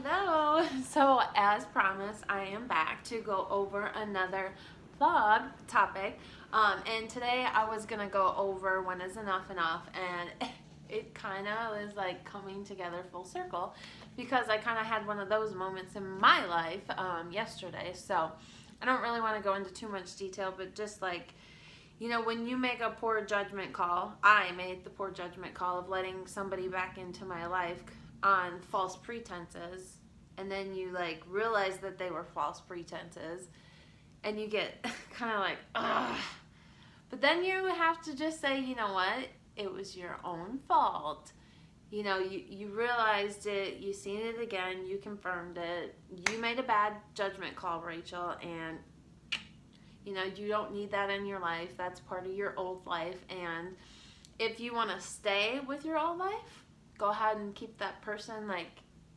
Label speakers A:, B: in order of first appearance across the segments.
A: Hello. So, as promised, I am back to go over another vlog topic. And today I was gonna go over when is enough enough, and it kind of is like coming together full circle because I kind of had one of those moments in my life yesterday. So, I don't really want to go into too much detail, but just like when you make a poor judgment call, I made the poor judgment call of letting somebody back into my life on false pretenses, and then you like realize that they were false pretenses, and you get kind of like, ugh. But then you have to just say, you know what? It was your own fault. You realized it, you seen it again, you confirmed it, you made a bad judgment call, Rachel, and you don't need that in your life. That's part of your old life. And if you want to stay with your old life, go ahead and keep that person like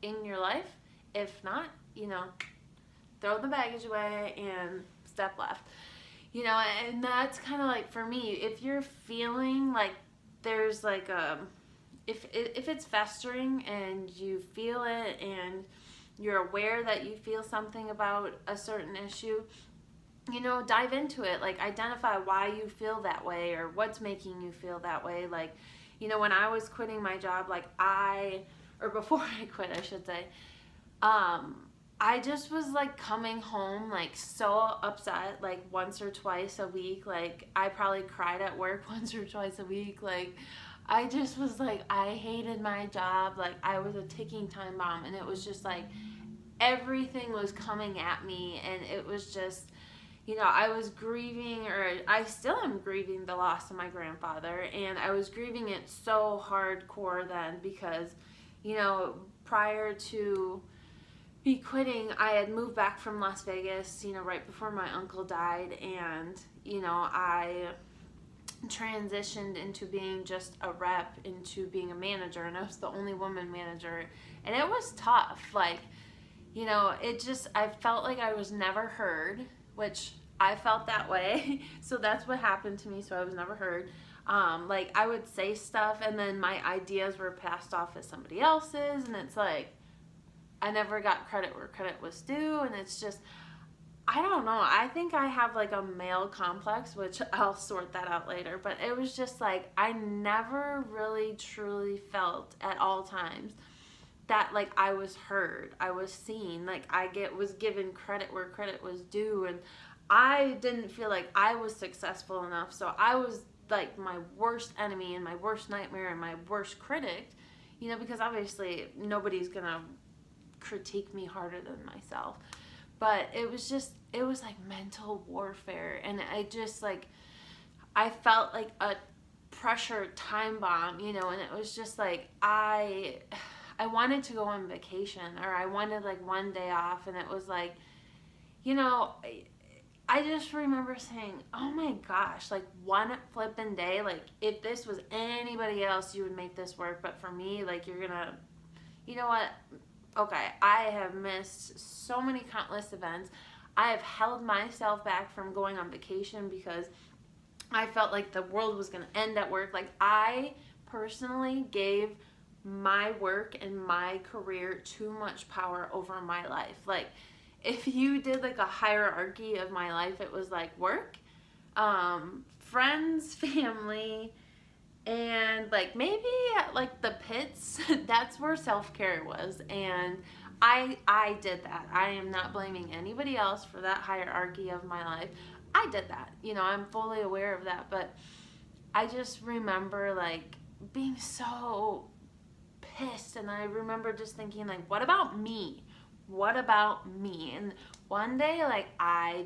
A: in your life. If not, throw the baggage away and step left. And that's kind of like for me, if you're feeling like there's like if it's festering and you feel it and you're aware that you feel something about a certain issue, dive into it. Like, identify why you feel that way or what's making you feel that way. Like, when I was quitting my job, like or before I quit, I should say, I just was like coming home like so upset, like once or twice a week. Like, I probably cried at work once or twice a week. Like, I just was like, I hated my job. Like, I was a ticking time bomb, and it was just like everything was coming at me, and it was just, I was grieving, or I still am grieving the loss of my grandfather, and I was grieving it so hardcore then because, prior to me quitting, I had moved back from Las Vegas, right before my uncle died, and, I transitioned into being just a rep into being a manager, and I was the only woman manager, and it was tough. Like, I felt like I was never heard, which I felt that way. So that's what happened to me. So I was never heard. Like, I would say stuff, and then my ideas were passed off as somebody else's, and it's like I never got credit where credit was due, and it's just, I don't know. I think I have like a male complex, which I'll sort that out later. But it was just like I never really truly felt at all times that like I was heard, I was seen, like was given credit where credit was due, and I didn't feel like I was successful enough. So I was like my worst enemy and my worst nightmare and my worst critic, because obviously nobody's gonna critique me harder than myself. But it was like mental warfare, and I felt like a pressure time bomb, and it was just like I wanted to go on vacation, or I wanted like one day off, and it was like, I just remember saying, oh my gosh, like one flippin' day, like if this was anybody else, you would make this work, but for me, like you're gonna, you know what? Okay, I have missed so many countless events. I have held myself back from going on vacation because I felt like the world was gonna end at work. Like, I personally gave my work and my career too much power over my life. Like, if you did like a hierarchy of my life, it was like work, friends, family, and like maybe like the pits. That's where self-care was, and I did that. I am not blaming anybody else for that hierarchy of my life. I did that. I'm fully aware of that, but I just remember like being so pissed, and I remember just thinking like, what about me? What about me? And one day, like, I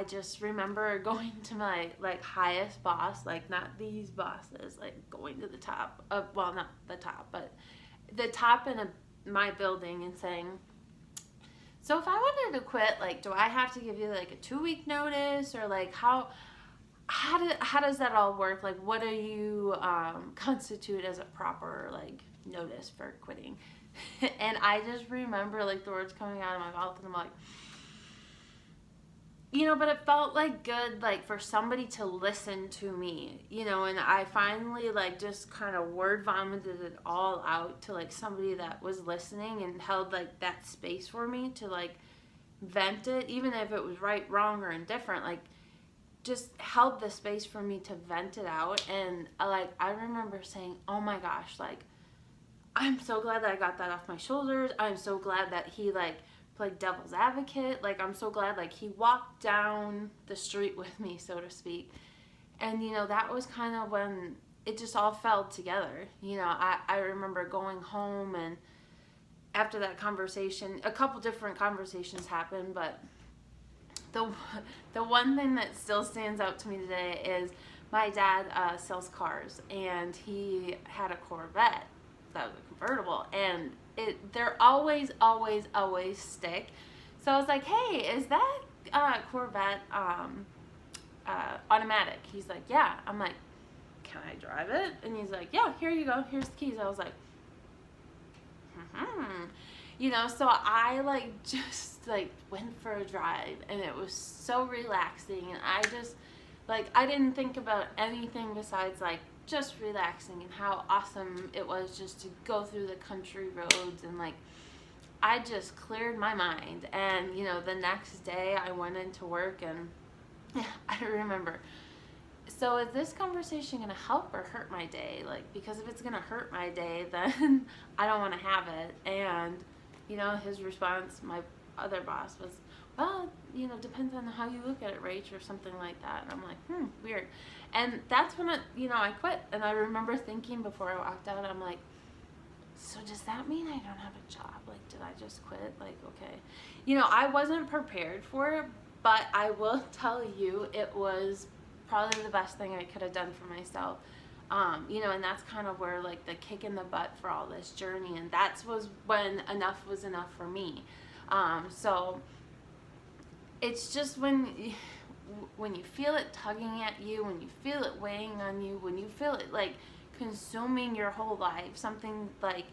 A: just remember going to my like highest boss, like not these bosses, like going to the top of, well, not the top, but the top in my building, and saying, so if I wanted to quit, like, do I have to give you like a 2-week notice, or like how does that all work? Like, what do you constitute as a proper like notice for quitting? And I just remember like the words coming out of my mouth, and I'm like, but it felt like good, like for somebody to listen to me, and I finally like just kind of word vomited it all out to like somebody that was listening and held like that space for me to like vent it, even if it was right, wrong, or indifferent, like just held the space for me to vent it out. And like I remember saying, oh my gosh, like I'm so glad that I got that off my shoulders. I'm so glad that he like played devil's advocate. Like I'm so glad like he walked down the street with me, so to speak. And that was kind of when it just all fell together. I remember going home, and after that conversation, a couple different conversations happened, but the the one thing that still stands out to me today is my dad sells cars, and he had a Corvette that was a convertible, and they're always stick. So I was like, hey, is that Corvette automatic? He's like, yeah. I'm like, can I drive it? And he's like, yeah, here you go, here's the keys. I was like, so I like just like went for a drive, and it was so relaxing, and I just like I didn't think about anything besides like just relaxing and how awesome it was just to go through the country roads, and like I just cleared my mind. And the next day I went into work, and I remember, so is this conversation going to help or hurt my day? Like, because if it's going to hurt my day, then I don't want to have it. And his response, my other boss, was, well, depends on how you look at it, Rach, or something like that. And I'm like, weird. And that's when I quit. And I remember thinking before I walked out, I'm like, so does that mean I don't have a job? Like, did I just quit? Like, okay. I wasn't prepared for it, but I will tell you it was probably the best thing I could have done for myself. And that's kind of where like the kick in the butt for all this journey, and that was when enough was enough for me. So it's just when you feel it tugging at you, when you feel it weighing on you, when you feel it like consuming your whole life, something like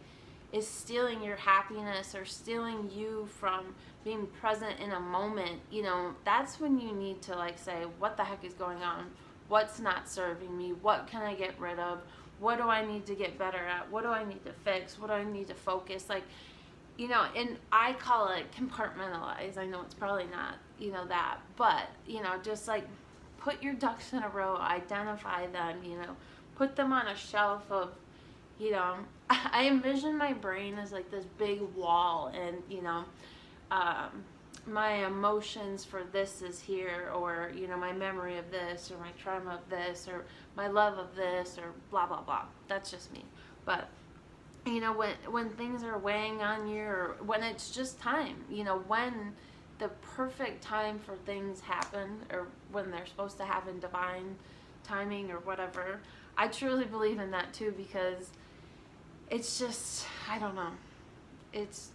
A: is stealing your happiness or stealing you from being present in a moment, that's when you need to like say, what the heck is going on? What's not serving me? What can I get rid of? What do I need to get better at? What do I need to fix? What do I need to focus? Like, and I call it compartmentalize. I know it's probably not, that, but, just like put your ducks in a row, identify them, put them on a shelf of, I envision my brain as like this big wall, and, my emotions for this is here, or my memory of this, or my trauma of this, or my love of this, or blah blah blah. That's just me. But when things are weighing on you, or when it's just time, when the perfect time for things happen, or when they're supposed to happen, divine timing or whatever, I truly believe in that too, because it's just, I don't know, it's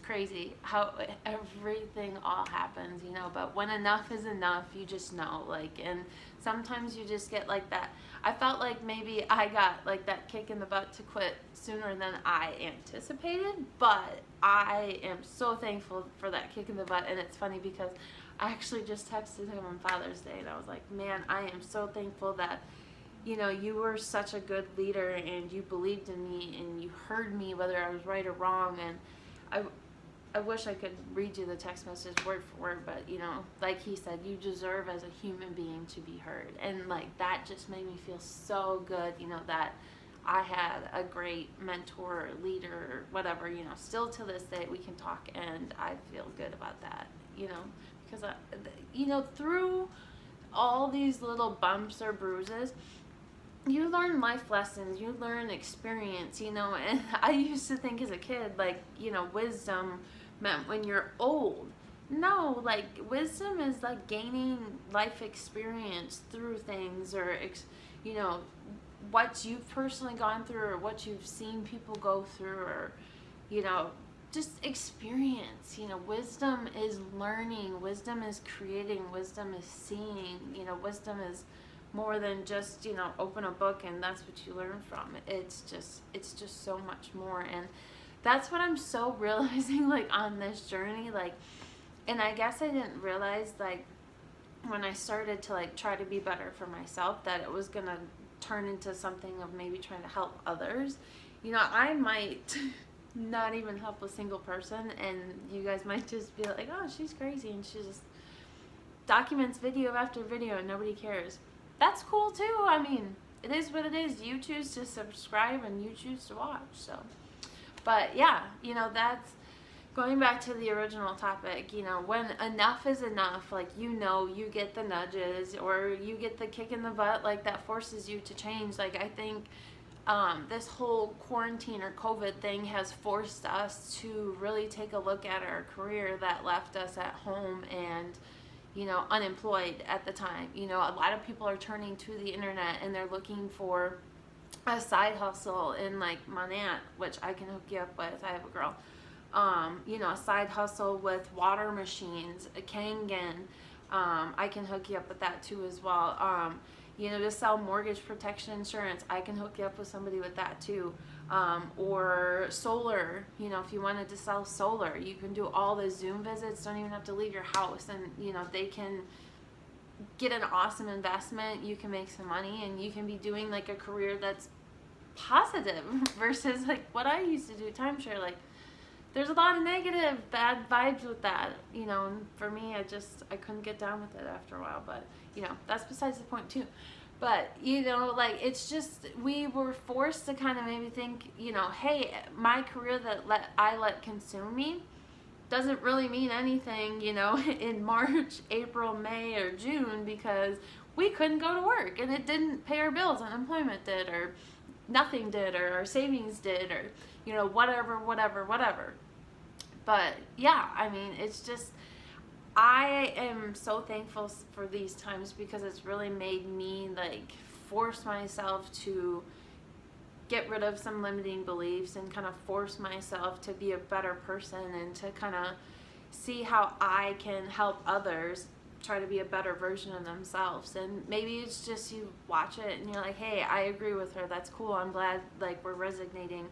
A: crazy how everything all happens, but when enough is enough, you just know, like, and sometimes you just get like that. I felt like maybe I got like that kick in the butt to quit sooner than I anticipated, but I am so thankful for that kick in the butt. And it's funny because I actually just texted him on Father's Day, and I was like, man, I am so thankful that you were such a good leader, and you believed in me, and you heard me whether I was right or wrong. And I wish I could read you the text message word for word, but like he said, you deserve as a human being to be heard. And like that just made me feel so good, that I had a great mentor, leader, whatever, still to this day we can talk, and I feel good about that, because through all these little bumps or bruises, you learn life lessons, you learn experience, and I used to think as a kid, like, wisdom meant when you're old. No, like, wisdom is like gaining life experience through things, or, what you've personally gone through, or what you've seen people go through, or, just experience. Wisdom is learning, wisdom is creating, wisdom is seeing, wisdom is more than just open a book and that's what you learn from. It's just so much more. And that's what I'm so realizing, like, on this journey, like, and I guess I didn't realize, like, when I started to like try to be better for myself, that it was gonna turn into something of maybe trying to help others. You know, I might not even help a single person, and you guys might just be like, oh, she's crazy and she just documents video after video and nobody cares. That's cool too. I mean, it is what it is. You choose to subscribe and you choose to watch. So, but yeah, you know, that's going back to the original topic. You know, when enough is enough, like, you know, you get the nudges or you get the kick in the butt, like, that forces you to change. Like, I think this whole quarantine or COVID thing has forced us to really take a look at our career that left us at home and, you know, unemployed at the time. You know, a lot of people are turning to the internet and they're looking for a side hustle in like Monat, which I can hook you up with. I have a girl. You know, a side hustle with water machines, a Kangen. I can hook you up with that too as well. You know, to sell mortgage protection insurance, I can hook you up with somebody with that too. Or solar, you know, if you wanted to sell solar, you can do all the Zoom visits, don't even have to leave your house, and, you know, they can get an awesome investment, you can make some money, and you can be doing like a career that's positive versus like what I used to do, timeshare. Like, there's a lot of negative, bad vibes with that, you know, and for me, I couldn't get down with it after a while, but, you know, that's besides the point too. But, you know, like, it's just, we were forced to kind of maybe think, you know, hey, my career that I let consume me doesn't really mean anything, you know, in March, April, May, or June, because we couldn't go to work and it didn't pay our bills. Unemployment did, or nothing did, or our savings did, or, you know, whatever. But yeah, I mean, it's just, I am so thankful for these times because it's really made me like force myself to get rid of some limiting beliefs and kind of force myself to be a better person and to kind of see how I can help others try to be a better version of themselves. And maybe it's just you watch it and you're like, hey, I agree with her, that's cool, I'm glad like we're resonating,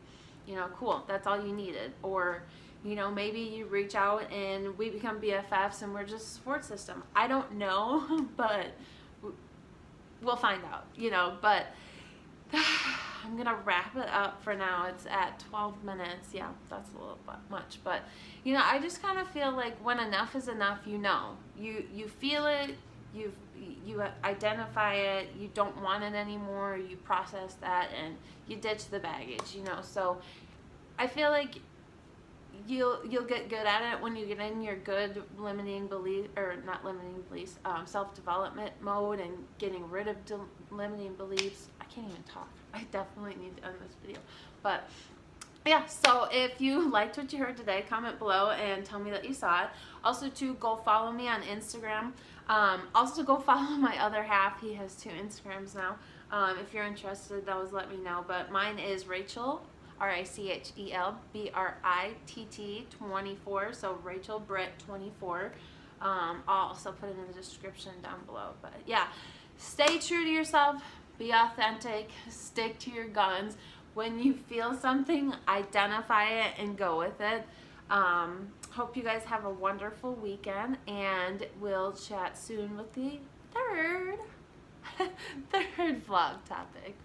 A: you know, cool, that's all you needed. Or, you know, maybe you reach out and we become BFFs and we're just a support system. I don't know, but we'll find out, you know. But I'm gonna wrap it up for now. It's at 12 minutes. Yeah, that's a little bit much, but, you know, I just kind of feel like when enough is enough, you know, you feel it, you identify it, you don't want it anymore, you process that, and you ditch the baggage, you know. So I feel like you'll get good at it when you get in your good limiting belief, or not limiting beliefs, self-development mode, and getting rid of limiting beliefs. I can't even talk. I definitely need to end this video. But yeah, so if you liked what you heard today, comment below and tell me that you saw it. Also, to go follow me on Instagram. Also, go follow my other half. He has 2 Instagrams now. If you're interested, those, let me know. But mine is Rachel, Rachel Britt 24. So Rachel Britt 24. I'll also put it in the description down below. But yeah, stay true to yourself. Be authentic. Stick to your guns. When you feel something, identify it and go with it. Hope you guys have a wonderful weekend, and we'll chat soon with the third vlog topic.